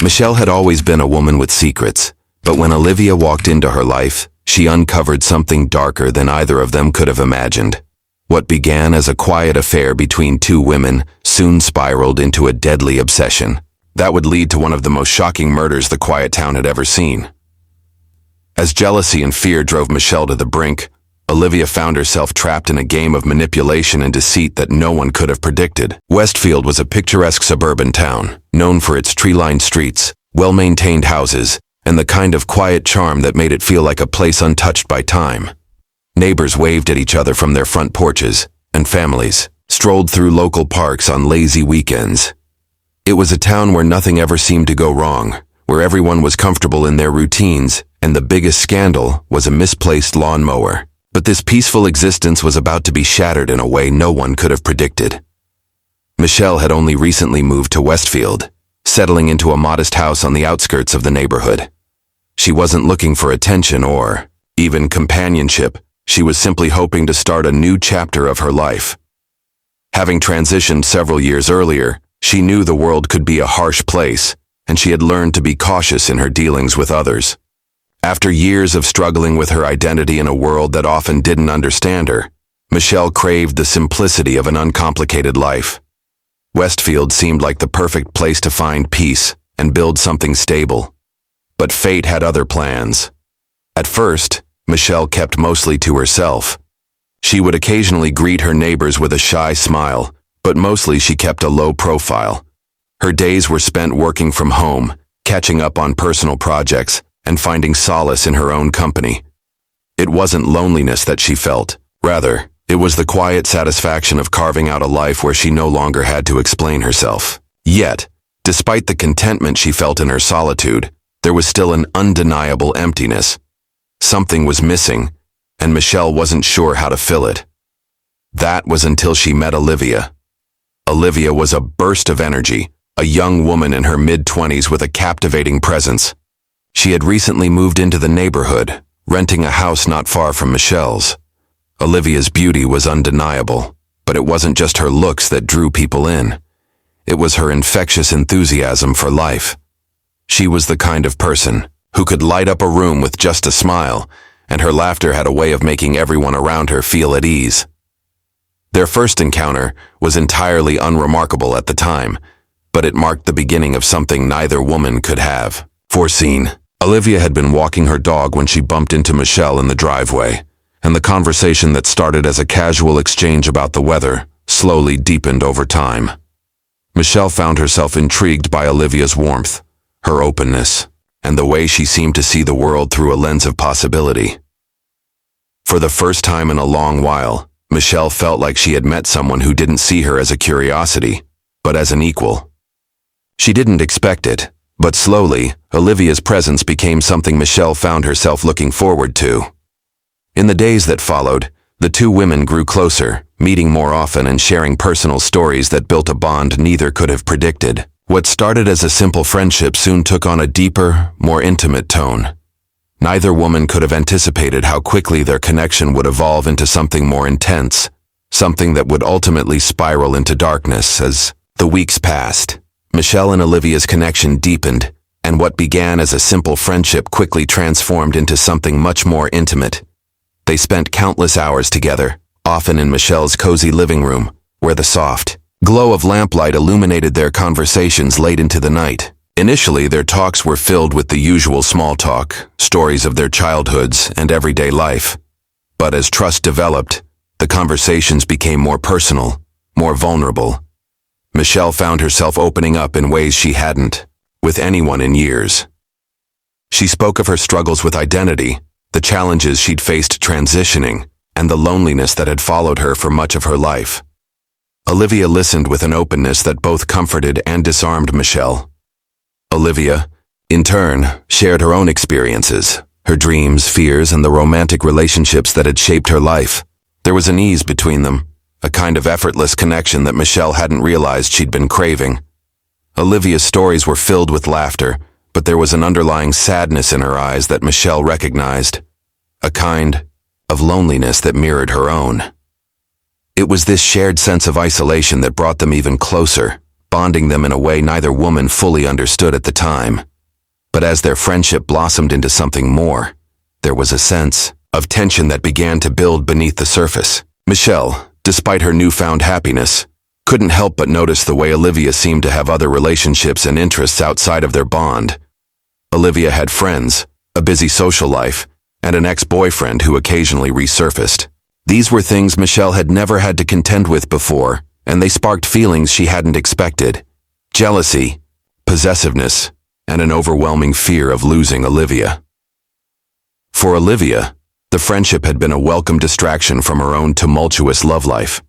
Michelle had always been a woman with secrets, but when Olivia walked into her life, she uncovered something darker than either of them could have imagined. What began as a quiet affair between two women soon spiraled into a deadly obsession that would lead to one of the most shocking murders the quiet town had ever seen. As jealousy and fear drove Michelle to the brink, Olivia found herself trapped in a game of manipulation and deceit that no one could have predicted. Westfield was a picturesque suburban town, known for its tree-lined streets, well-maintained houses, and the kind of quiet charm that made it feel like a place untouched by time. Neighbors waved at each other from their front porches, and families strolled through local parks on lazy weekends. It was a town where nothing ever seemed to go wrong, where everyone was comfortable in their routines, and the biggest scandal was a misplaced lawnmower. But this peaceful existence was about to be shattered in a way no one could have predicted. Michelle had only recently moved to Westfield, settling into a modest house on the outskirts of the neighborhood. She wasn't looking for attention or even companionship. She was simply hoping to start a new chapter of her life. Having transitioned several years earlier, she knew the world could be a harsh place, and she had learned to be cautious in her dealings with others. After years of struggling with her identity in a world that often didn't understand her, Michelle craved the simplicity of an uncomplicated life. Westfield seemed like the perfect place to find peace and build something stable. But fate had other plans. At first, Michelle kept mostly to herself. She would occasionally greet her neighbors with a shy smile, but mostly she kept a low profile. Her days were spent working from home, catching up on personal projects, and finding solace in her own company. It wasn't loneliness that she felt. Rather, it was the quiet satisfaction of carving out a life where she no longer had to explain herself. Yet, despite the contentment she felt in her solitude, there was still an undeniable emptiness. Something was missing, and Michelle wasn't sure how to fill it. That was until she met Olivia. Olivia was a burst of energy, a young woman in her mid-20s with a captivating presence. She had recently moved into the neighborhood, renting a house not far from Michelle's. Olivia's beauty was undeniable, but it wasn't just her looks that drew people in. It was her infectious enthusiasm for life. She was the kind of person who could light up a room with just a smile, and her laughter had a way of making everyone around her feel at ease. Their first encounter was entirely unremarkable at the time, but it marked the beginning of something neither woman could have foreseen. Olivia had been walking her dog when she bumped into Michelle in the driveway, and the conversation that started as a casual exchange about the weather slowly deepened over time. Michelle found herself intrigued by Olivia's warmth, her openness, and the way she seemed to see the world through a lens of possibility. For the first time in a long while, Michelle felt like she had met someone who didn't see her as a curiosity, but as an equal. She didn't expect it, but slowly, Olivia's presence became something Michelle found herself looking forward to. In the days that followed, the two women grew closer, meeting more often and sharing personal stories that built a bond neither could have predicted. What started as a simple friendship soon took on a deeper, more intimate tone. Neither woman could have anticipated how quickly their connection would evolve into something more intense, something that would ultimately spiral into darkness as the weeks passed. Michelle and Olivia's connection deepened, and what began as a simple friendship quickly transformed into something much more intimate. They spent countless hours together, often in Michelle's cozy living room, where the soft glow of lamplight illuminated their conversations late into the night. Initially, their talks were filled with the usual small talk, stories of their childhoods and everyday life. But as trust developed, the conversations became more personal, more vulnerable. Michelle found herself opening up in ways she hadn't with anyone in years. She spoke of her struggles with identity, the challenges she'd faced transitioning, and the loneliness that had followed her for much of her life. Olivia listened with an openness that both comforted and disarmed Michelle. Olivia, in turn, shared her own experiences, her dreams, fears, and the romantic relationships that had shaped her life. There was an ease between them, a kind of effortless connection that Michelle hadn't realized she'd been craving. Olivia's stories were filled with laughter, but there was an underlying sadness in her eyes that Michelle recognized, a kind of loneliness that mirrored her own. It was this shared sense of isolation that brought them even closer, bonding them in a way neither woman fully understood at the time. But as their friendship blossomed into something more, there was a sense of tension that began to build beneath the surface. Michelle, despite her newfound happiness, couldn't help but notice the way Olivia seemed to have other relationships and interests outside of their bond. Olivia had friends, a busy social life, and an ex-boyfriend who occasionally resurfaced. These were things Michelle had never had to contend with before, and they sparked feelings she hadn't expected: jealousy, possessiveness, and an overwhelming fear of losing Olivia. For Olivia, the friendship had been a welcome distraction from her own tumultuous love life.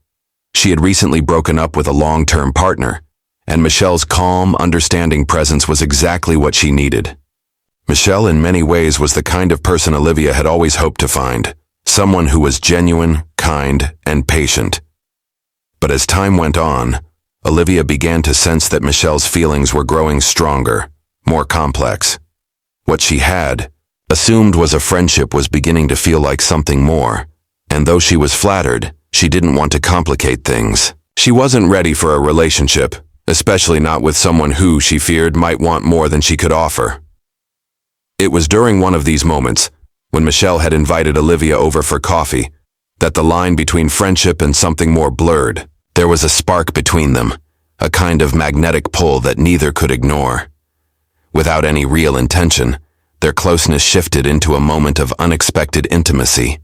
She had recently broken up with a long-term partner, and Michelle's calm, understanding presence was exactly what she needed. Michelle in many ways was the kind of person Olivia had always hoped to find, someone who was genuine, kind, and patient. But as time went on, Olivia began to sense that Michelle's feelings were growing stronger, more complex. What she had assumed was a friendship was beginning to feel like something more, and though she was flattered, she didn't want to complicate things. She wasn't ready for a relationship, especially not with someone who, she feared, might want more than she could offer. It was during one of these moments, when Michelle had invited Olivia over for coffee, that the line between friendship and something more blurred. There was a spark between them, a kind of magnetic pull that neither could ignore. Without any real intention, their closeness shifted into a moment of unexpected intimacy.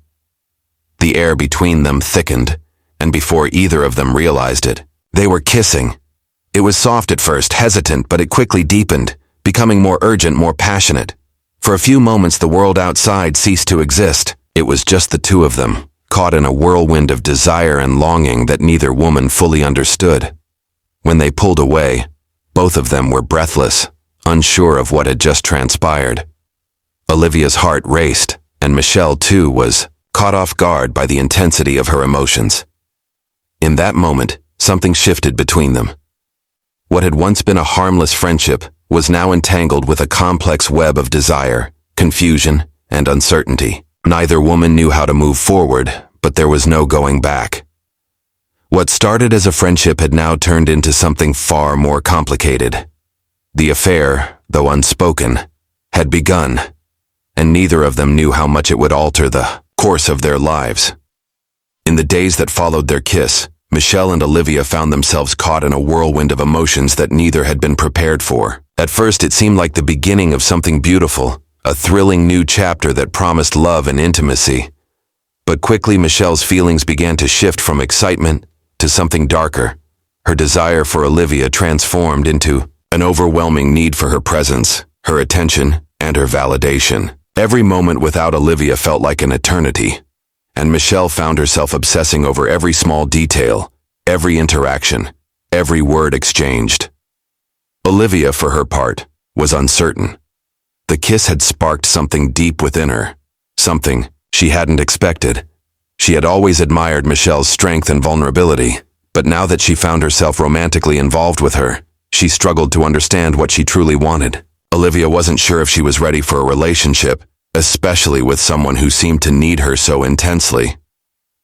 The air between them thickened, and before either of them realized it, they were kissing. It was soft at first, hesitant, but it quickly deepened, becoming more urgent, more passionate. For a few moments the world outside ceased to exist. It was just the two of them, caught in a whirlwind of desire and longing that neither woman fully understood. When they pulled away, both of them were breathless, unsure of what had just transpired. Olivia's heart raced, and Michelle, too, was caught off guard by the intensity of her emotions. In that moment, something shifted between them. What had once been a harmless friendship was now entangled with a complex web of desire, confusion, and uncertainty. Neither woman knew how to move forward, but there was no going back. What started as a friendship had now turned into something far more complicated. The affair, though unspoken, had begun, and neither of them knew how much it would alter the course of their lives. In the days that followed their kiss, Michelle and Olivia found themselves caught in a whirlwind of emotions that neither had been prepared for. At first it seemed like the beginning of something beautiful, a thrilling new chapter that promised love and intimacy. But quickly Michelle's feelings began to shift from excitement to something darker. Her desire for Olivia transformed into an overwhelming need for her presence, her attention, and her validation. Every moment without Olivia felt like an eternity, and Michelle found herself obsessing over every small detail, every interaction, every word exchanged. Olivia, for her part, was uncertain. The kiss had sparked something deep within her, something she hadn't expected. She had always admired Michelle's strength and vulnerability, but now that she found herself romantically involved with her, she struggled to understand what she truly wanted. Olivia wasn't sure if she was ready for a relationship, especially with someone who seemed to need her so intensely.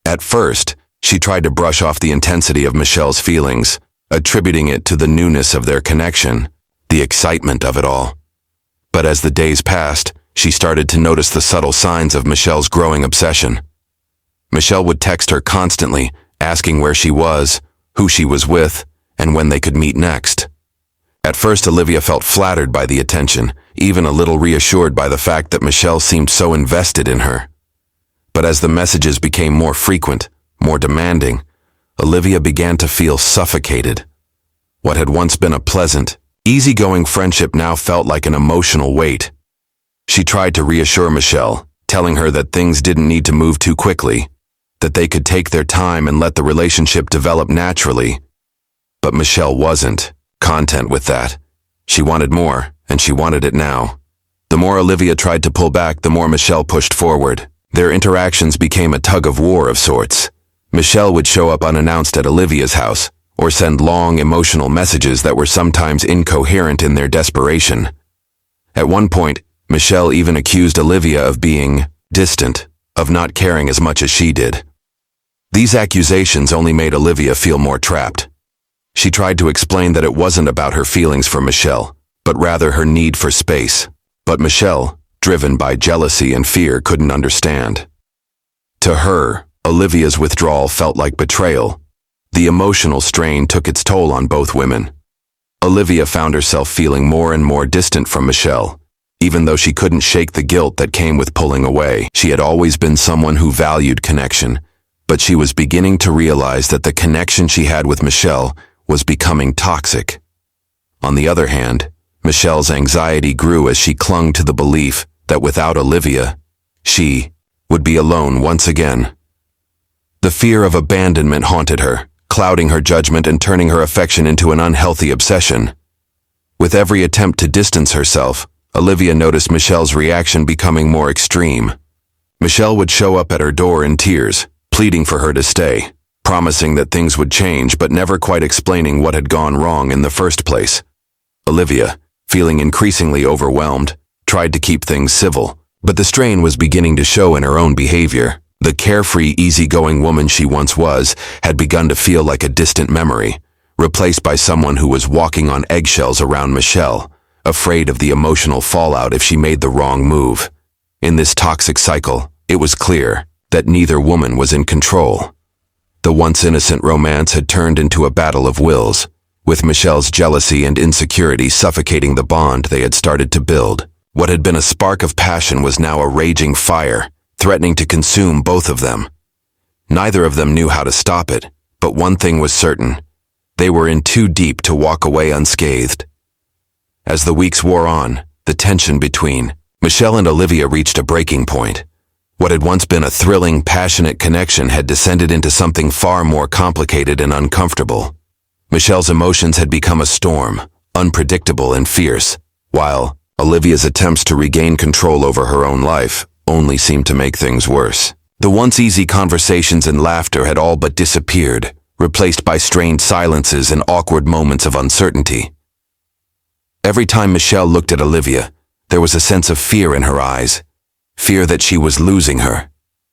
At first, she tried to brush off the intensity of Michelle's feelings, attributing it to the newness of their connection, the excitement of it all. But as the days passed, she started to notice the subtle signs of Michelle's growing obsession. Michelle would text her constantly, asking where she was, who she was with, and when they could meet next. At first, Olivia felt flattered by the attention, even a little reassured by the fact that Michelle seemed so invested in her. But as the messages became more frequent, more demanding, Olivia began to feel suffocated. What had once been a pleasant, easygoing friendship now felt like an emotional weight. She tried to reassure Michelle, telling her that things didn't need to move too quickly, that they could take their time and let the relationship develop naturally. But Michelle wasn't content with that. She wanted more, and she wanted it now. The more Olivia tried to pull back, the more Michelle pushed forward. Their interactions became a tug-of-war of sorts. Michelle would show up unannounced at Olivia's house, or send long, emotional messages that were sometimes incoherent in their desperation. At one point, Michelle even accused Olivia of being distant, of not caring as much as she did. These accusations only made Olivia feel more trapped. She tried to explain that it wasn't about her feelings for Michelle, but rather her need for space. But Michelle, driven by jealousy and fear, couldn't understand. To her, Olivia's withdrawal felt like betrayal. The emotional strain took its toll on both women. Olivia found herself feeling more and more distant from Michelle, even though she couldn't shake the guilt that came with pulling away. She had always been someone who valued connection, but she was beginning to realize that the connection she had with Michelle was becoming toxic. On the other hand, Michelle's anxiety grew as she clung to the belief that without Olivia, she would be alone once again. The fear of abandonment haunted her, clouding her judgment and turning her affection into an unhealthy obsession. With every attempt to distance herself, Olivia noticed Michelle's reaction becoming more extreme. Michelle would show up at her door in tears, pleading for her to stay, promising that things would change but never quite explaining what had gone wrong in the first place. Olivia, feeling increasingly overwhelmed, tried to keep things civil, but the strain was beginning to show in her own behavior. The carefree, easygoing woman she once was had begun to feel like a distant memory, replaced by someone who was walking on eggshells around Michelle, afraid of the emotional fallout if she made the wrong move. In this toxic cycle, it was clear that neither woman was in control. The once innocent romance had turned into a battle of wills, with Michelle's jealousy and insecurity suffocating the bond they had started to build. What had been a spark of passion was now a raging fire, threatening to consume both of them. Neither of them knew how to stop it, but one thing was certain: they were in too deep to walk away unscathed. As the weeks wore on, the tension between Michelle and Olivia reached a breaking point. What had once been a thrilling, passionate connection had descended into something far more complicated and uncomfortable. Michelle's emotions had become a storm, unpredictable and fierce, while Olivia's attempts to regain control over her own life only seemed to make things worse. The once easy conversations and laughter had all but disappeared, replaced by strained silences and awkward moments of uncertainty. Every time Michelle looked at Olivia, there was a sense of fear in her eyes. Fear that she was losing her.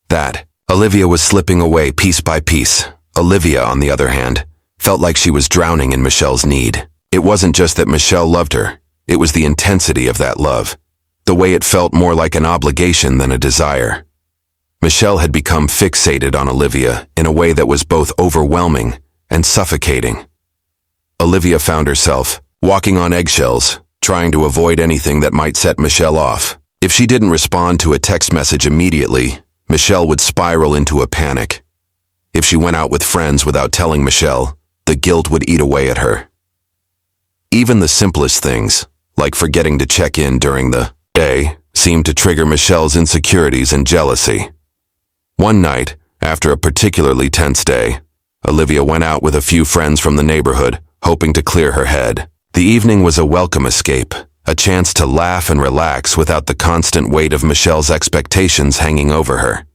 That Olivia was slipping away piece by piece. Olivia, on the other hand, felt like she was drowning in Michelle's need. It wasn't just that Michelle loved her, it was the intensity of that love. The way it felt more like an obligation than a desire. Michelle had become fixated on Olivia in a way that was both overwhelming and suffocating. Olivia found herself walking on eggshells, trying to avoid anything that might set Michelle off. If she didn't respond to a text message immediately, Michelle would spiral into a panic. If she went out with friends without telling Michelle, the guilt would eat away at her. Even the simplest things, like forgetting to check in during the day, seemed to trigger Michelle's insecurities and jealousy. One night, after a particularly tense day, Olivia went out with a few friends from the neighborhood, hoping to clear her head. The evening was a welcome escape, a chance to laugh and relax without the constant weight of Michelle's expectations hanging over her.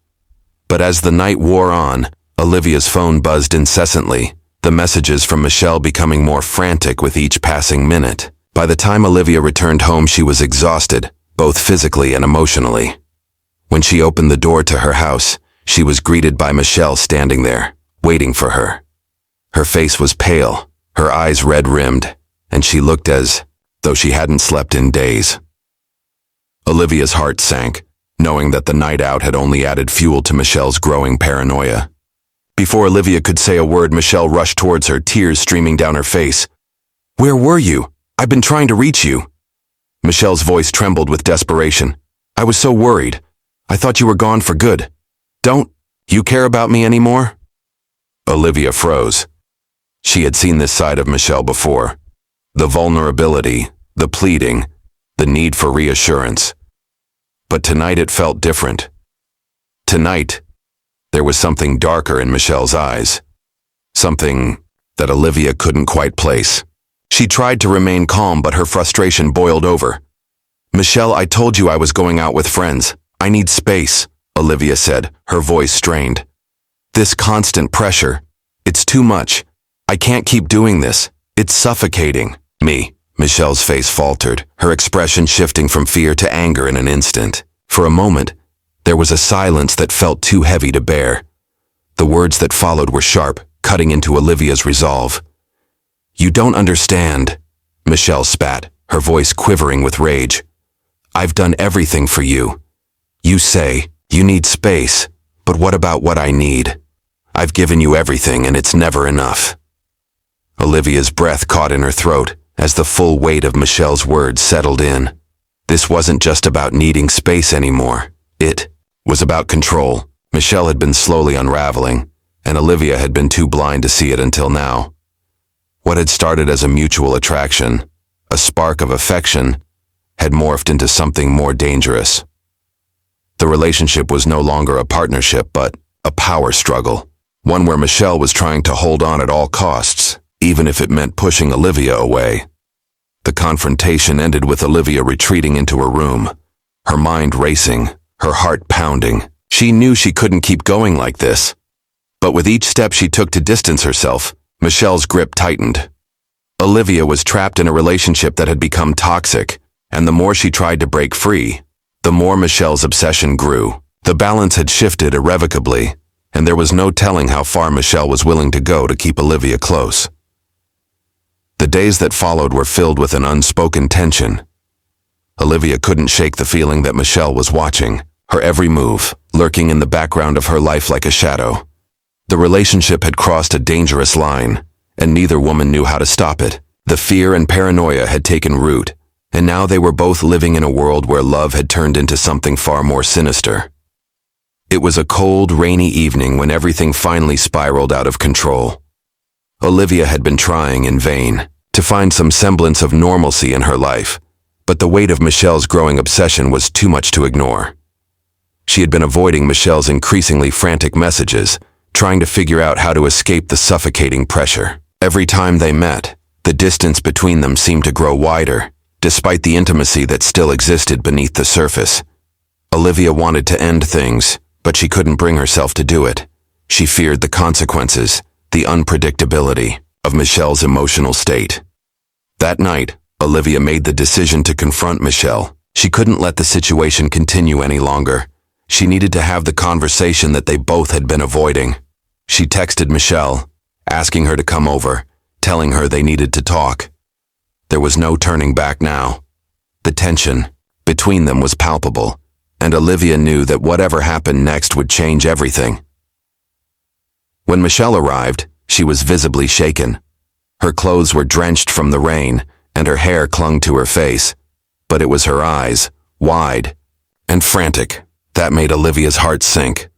But as the night wore on, Olivia's phone buzzed incessantly, the messages from Michelle becoming more frantic with each passing minute. By the time Olivia returned home, she was exhausted, both physically and emotionally. When she opened the door to her house, she was greeted by Michelle standing there, waiting for her. Her face was pale, her eyes red-rimmed, and she looked as though she hadn't slept in days. Olivia's heart sank, knowing that the night out had only added fuel to Michelle's growing paranoia. Before Olivia could say a word, Michelle rushed towards her, tears streaming down her face. "Where were you? I've been trying to reach you." Michelle's voice trembled with desperation. "I was so worried. I thought you were gone for good. Don't you care about me anymore?" Olivia froze. She had seen this side of Michelle before. The vulnerability, the pleading, the need for reassurance. But tonight it felt different. Tonight, there was something darker in Michelle's eyes. Something that Olivia couldn't quite place. She tried to remain calm, but her frustration boiled over. "Michelle, I told you I was going out with friends. I need space," Olivia said, her voice strained. "This constant pressure, it's too much. I can't keep doing this. It's suffocating me." Michelle's face faltered, her expression shifting from fear to anger in an instant. For a moment, there was a silence that felt too heavy to bear. The words that followed were sharp, cutting into Olivia's resolve. You don't understand, Michelle spat, her voice quivering with rage. I've done everything for you. You say you need space, but what about what I need? I've given you everything and it's never enough. Olivia's breath caught in her throat as the full weight of Michelle's words settled in. This wasn't just about needing space anymore. It was about control. Michelle had been slowly unraveling, and Olivia had been too blind to see it until now. What had started as a mutual attraction, a spark of affection, had morphed into something more dangerous. The relationship was no longer a partnership, but a power struggle, one where Michelle was trying to hold on at all costs, even if it meant pushing Olivia away. The confrontation ended with Olivia retreating into her room, her mind racing, her heart pounding. She knew she couldn't keep going like this. But with each step she took to distance herself, Michelle's grip tightened. Olivia was trapped in a relationship that had become toxic, and the more she tried to break free, the more Michelle's obsession grew. The balance had shifted irrevocably, and there was no telling how far Michelle was willing to go to keep Olivia close. The days that followed were filled with an unspoken tension. Olivia couldn't shake the feeling that Michelle was watching, her every move, lurking in the background of her life like a shadow. The relationship had crossed a dangerous line, and neither woman knew how to stop it. The fear and paranoia had taken root, and now they were both living in a world where love had turned into something far more sinister. It was a cold, rainy evening when everything finally spiraled out of control. Olivia had been trying in vain to find some semblance of normalcy in her life, but the weight of Michelle's growing obsession was too much to ignore. She had been avoiding Michelle's increasingly frantic messages, trying to figure out how to escape the suffocating pressure. Every time they met, the distance between them seemed to grow wider, despite the intimacy that still existed beneath the surface. Olivia wanted to end things, but she couldn't bring herself to do it. She feared the consequences, the unpredictability of Michelle's emotional state. That night, Olivia made the decision to confront Michelle. She couldn't let the situation continue any longer. She needed to have the conversation that they both had been avoiding. She texted Michelle, asking her to come over, telling her they needed to talk. There was no turning back now. The tension between them was palpable, and Olivia knew that whatever happened next would change everything. When Michelle arrived, she was visibly shaken. Her clothes were drenched from the rain, and her hair clung to her face. But it was her eyes, wide and frantic, that made Olivia's heart sink.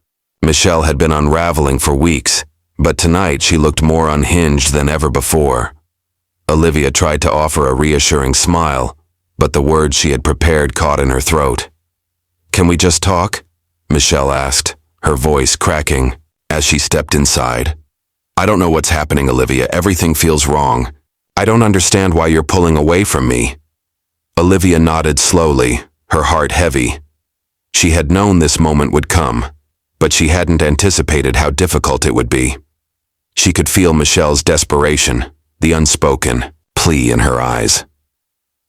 Michelle had been unraveling for weeks, but tonight she looked more unhinged than ever before. Olivia tried to offer a reassuring smile, but the words she had prepared caught in her throat. "Can we just talk?" Michelle asked, her voice cracking as she stepped inside. "I don't know what's happening, Olivia. Everything feels wrong. I don't understand why you're pulling away from me." Olivia nodded slowly, her heart heavy. She had known this moment would come, but she hadn't anticipated how difficult it would be. She could feel Michelle's desperation, the unspoken plea in her eyes.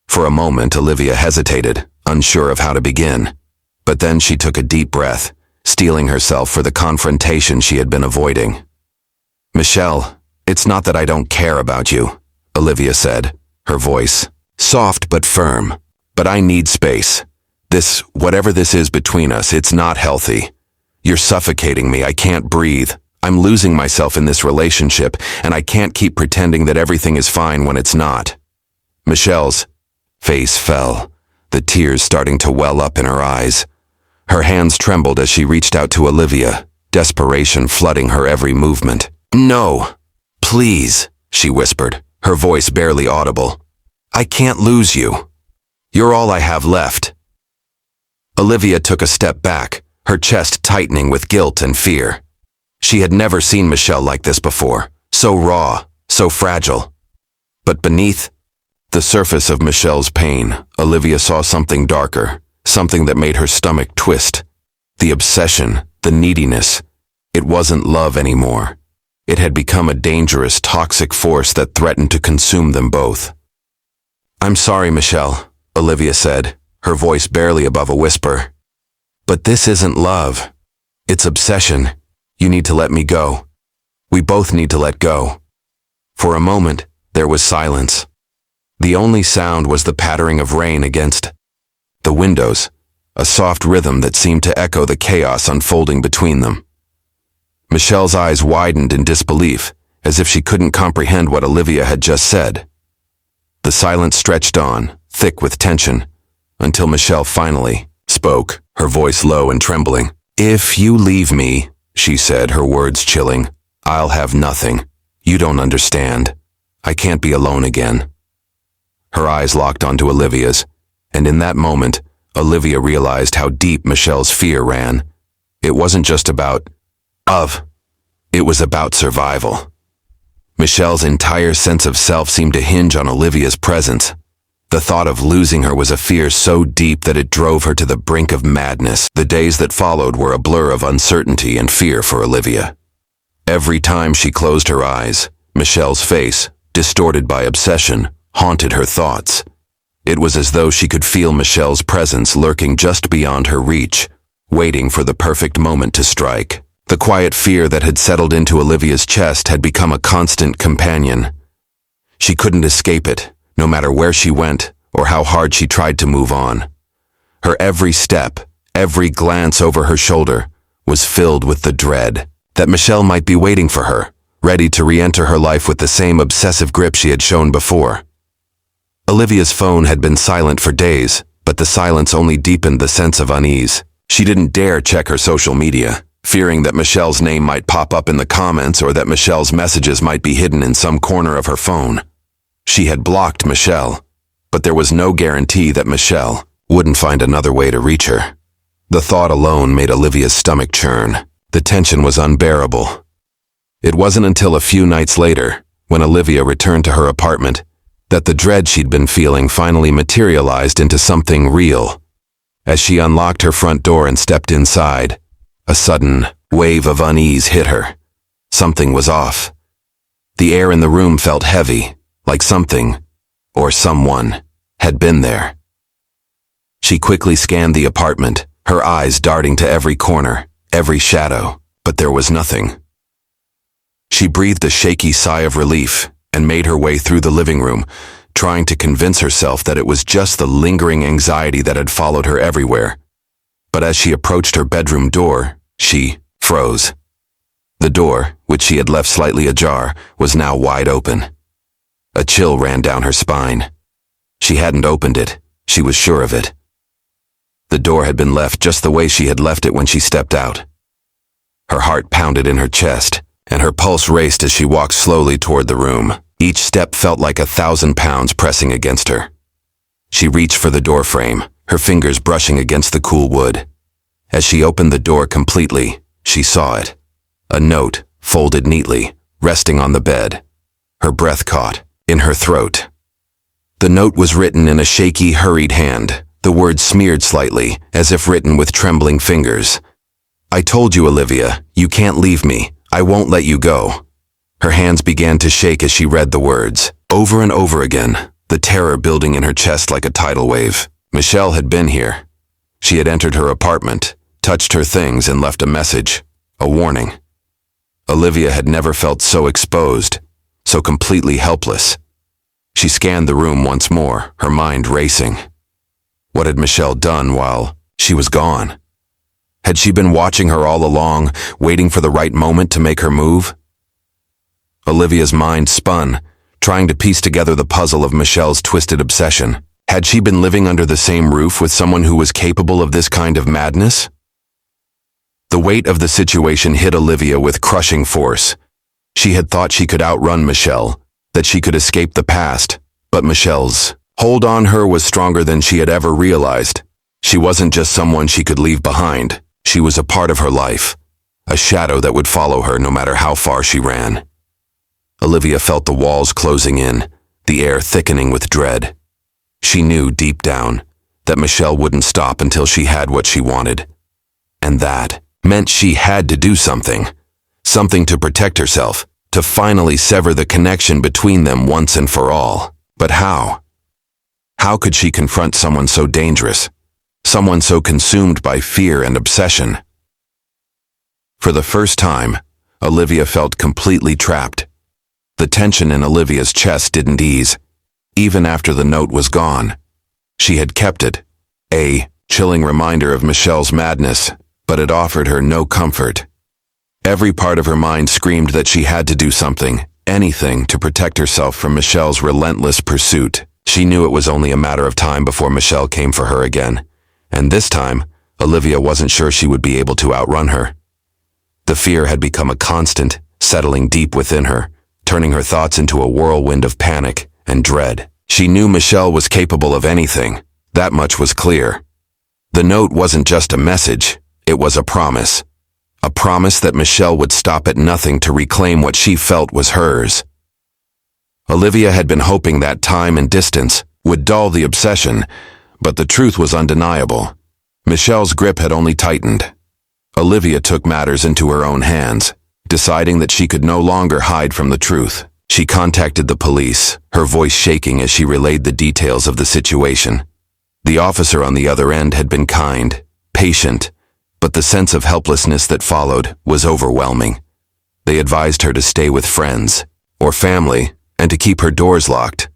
For a moment, Olivia hesitated, unsure of how to begin. But then she took a deep breath, steeling herself for the confrontation she had been avoiding. "Michelle, it's not that I don't care about you," Olivia said, her voice soft but firm. "But I need space. Whatever this is between us, it's not healthy. You're suffocating me. I can't breathe. I'm losing myself in this relationship, and I can't keep pretending that everything is fine when it's not." Michelle's face fell, the tears starting to well up in her eyes. Her hands trembled as she reached out to Olivia, desperation flooding her every movement. "No, please," she whispered, her voice barely audible. "I can't lose you. You're all I have left." Olivia took a step back, her chest tightening with guilt and fear. She had never seen Michelle like this before, so raw, so fragile. But beneath the surface of Michelle's pain, Olivia saw something darker, something that made her stomach twist. The obsession, the neediness. It wasn't love anymore. It had become a dangerous, toxic force that threatened to consume them both. "I'm sorry, Michelle," Olivia said, her voice barely above a whisper. "But this isn't love. It's obsession. You need to let me go. We both need to let go." For a moment, There was silence. The only sound was the pattering of rain against the windows, a soft rhythm that seemed to echo the chaos unfolding between them. Michelle's eyes widened in disbelief, as if she couldn't comprehend what Olivia had just said. The silence stretched on, thick with tension, until Michelle finally spoke, her voice low and trembling. "If you leave me," she said, her words chilling, "I'll have nothing. You don't understand. I can't be alone again." Her eyes locked onto Olivia's, and in that moment, Olivia realized how deep Michelle's fear ran. It wasn't just about it was about survival. Michelle's entire sense of self seemed to hinge on Olivia's presence. The thought of losing her was a fear so deep that it drove her to the brink of madness. The days that followed were a blur of uncertainty and fear for Olivia. Every time she closed her eyes, Michelle's face, distorted by obsession, haunted her thoughts. It was as though she could feel Michelle's presence lurking just beyond her reach, waiting for the perfect moment to strike. The quiet fear that had settled into Olivia's chest had become a constant companion. She couldn't escape it, no matter where she went or how hard she tried to move on. Her every step, every glance over her shoulder, was filled with the dread that Michelle might be waiting for her, ready to re-enter her life with the same obsessive grip she had shown before. Olivia's phone had been silent for days, but the silence only deepened the sense of unease. She didn't dare check her social media, fearing that Michelle's name might pop up in the comments or that Michelle's messages might be hidden in some corner of her phone. She had blocked Michelle, but there was no guarantee that Michelle wouldn't find another way to reach her. The thought alone made Olivia's stomach churn. The tension was unbearable. It wasn't until a few nights later, when Olivia returned to her apartment, that the dread she'd been feeling finally materialized into something real. As she unlocked her front door and stepped inside, a sudden wave of unease hit her. Something was off. The air in the room felt heavy, like something, or someone, had been there. She quickly scanned the apartment, her eyes darting to every corner, every shadow, but there was nothing. She breathed a shaky sigh of relief and made her way through the living room, trying to convince herself that it was just the lingering anxiety that had followed her everywhere. But as she approached her bedroom door, she froze. The door, which she had left slightly ajar, was now wide open. A chill ran down her spine. She hadn't opened it. She was sure of it. The door had been left just the way she had left it when she stepped out. Her heart pounded in her chest, and her pulse raced as she walked slowly toward the room. Each step felt like 1,000 pounds pressing against her. She reached for the doorframe, her fingers brushing against the cool wood. As she opened the door completely, she saw it. A note, folded neatly, resting on the bed. Her breath caught in her throat. The note was written in a shaky, hurried hand, the words smeared slightly, as if written with trembling fingers. "I told you, Olivia, you can't leave me. I won't let you go." Her hands began to shake as she read the words, over and over again, the terror building in her chest like a tidal wave. Michelle had been here. She had entered her apartment, touched her things, and left a message, a warning. Olivia had never felt so exposed, so completely helpless. She scanned the room once more, her mind racing. What had Michelle done while she was gone? Had she been watching her all along, waiting for the right moment to make her move? Olivia's mind spun, trying to piece together the puzzle of Michelle's twisted obsession. Had she been living under the same roof with someone who was capable of this kind of madness? The weight of the situation hit Olivia with crushing force. She had thought she could outrun Michelle, that she could escape the past, but Michelle's hold on her was stronger than she had ever realized. She wasn't just someone she could leave behind. She was a part of her life, a shadow that would follow her no matter how far she ran. Olivia felt the walls closing in, the air thickening with dread. She knew deep down that Michelle wouldn't stop until she had what she wanted. And that meant she had to do something. Something to protect herself, to finally sever the connection between them once and for all. But how? How could she confront someone so dangerous? Someone so consumed by fear and obsession? For the first time, Olivia felt completely trapped. The tension in Olivia's chest didn't ease, even after the note was gone. She had kept it, a chilling reminder of Michelle's madness, but it offered her no comfort. Every part of her mind screamed that she had to do something, anything, to protect herself from Michelle's relentless pursuit. She knew it was only a matter of time before Michelle came for her again, and this time, Olivia wasn't sure she would be able to outrun her. The fear had become a constant, settling deep within her, turning her thoughts into a whirlwind of panic and dread. She knew Michelle was capable of anything, that much was clear. The note wasn't just a message, it was a promise. A promise that Michelle would stop at nothing to reclaim what she felt was hers. Olivia had been hoping that time and distance would dull the obsession, but the truth was undeniable. Michelle's grip had only tightened. Olivia took matters into her own hands, deciding that she could no longer hide from the truth. She contacted the police, her voice shaking as she relayed the details of the situation. The officer on the other end had been kind, patient, but the sense of helplessness that followed was overwhelming. They advised her to stay with friends or family and to keep her doors locked,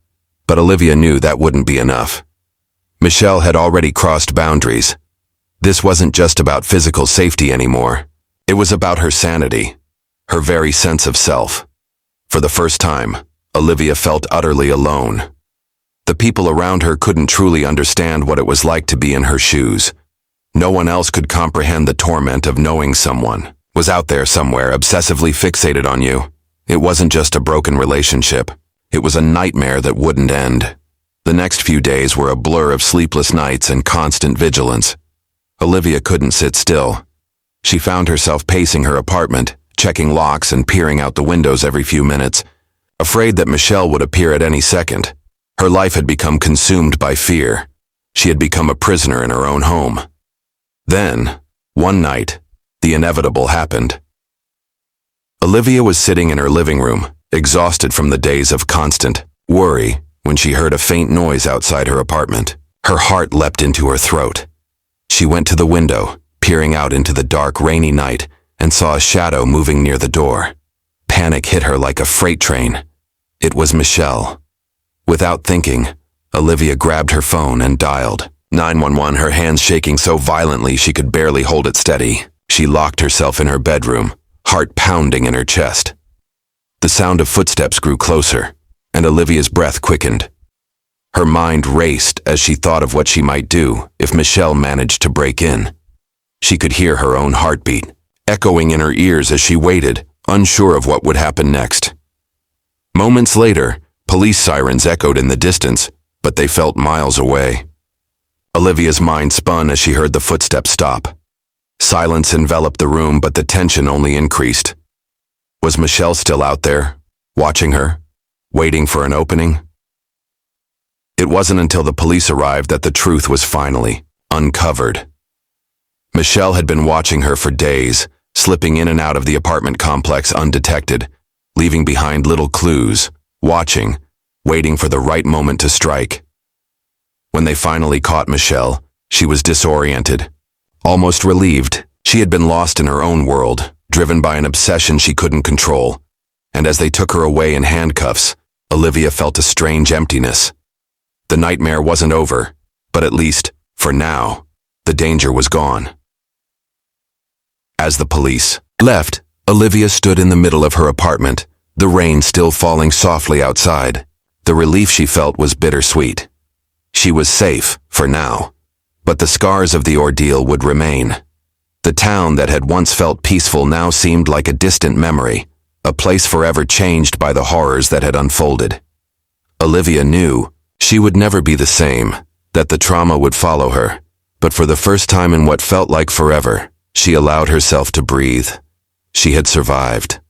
but Olivia knew that wouldn't be enough. Michelle had already crossed boundaries. This wasn't just about physical safety anymore. It was about her sanity, her very sense of self. For the first time, Olivia felt utterly alone. The people around her couldn't truly understand what it was like to be in her shoes. No one else could comprehend the torment of knowing someone was out there somewhere obsessively fixated on you. It wasn't just a broken relationship. It was a nightmare that wouldn't end. The next few days were a blur of sleepless nights and constant vigilance. Olivia couldn't sit still. She found herself pacing her apartment, checking locks and peering out the windows every few minutes, afraid that Michelle would appear at any second. Her life had become consumed by fear. She had become a prisoner in her own home. Then, one night, the inevitable happened. Olivia was sitting in her living room, exhausted from the days of constant worry, when she heard a faint noise outside her apartment. Her heart leapt into her throat. She went to the window, peering out into the dark, rainy night, and saw a shadow moving near the door. Panic hit her like a freight train. It was Michelle. Without thinking, Olivia grabbed her phone and dialed 911, her hands shaking so violently she could barely hold it steady. She locked herself in her bedroom, heart pounding in her chest. The sound of footsteps grew closer, and Olivia's breath quickened. Her mind raced as she thought of what she might do if Michelle managed to break in. She could hear her own heartbeat, echoing in her ears as she waited, unsure of what would happen next. Moments later, police sirens echoed in the distance, but they felt miles away. Olivia's mind spun as she heard the footsteps stop. Silence enveloped the room, but the tension only increased. Was Michelle still out there, watching her, waiting for an opening? It wasn't until the police arrived that the truth was finally uncovered. Michelle had been watching her for days, slipping in and out of the apartment complex undetected, leaving behind little clues, watching, waiting for the right moment to strike. When they finally caught Michelle, she was disoriented, almost relieved. She had been lost in her own world, driven by an obsession she couldn't control. And as they took her away in handcuffs, Olivia felt a strange emptiness. The nightmare wasn't over, but at least, for now, the danger was gone. As the police left, Olivia stood in the middle of her apartment, the rain still falling softly outside. The relief she felt was bittersweet. She was safe, for now, but the scars of the ordeal would remain. The town that had once felt peaceful now seemed like a distant memory, a place forever changed by the horrors that had unfolded. Olivia knew she would never be the same, that the trauma would follow her, but for the first time in what felt like forever, she allowed herself to breathe. She had survived.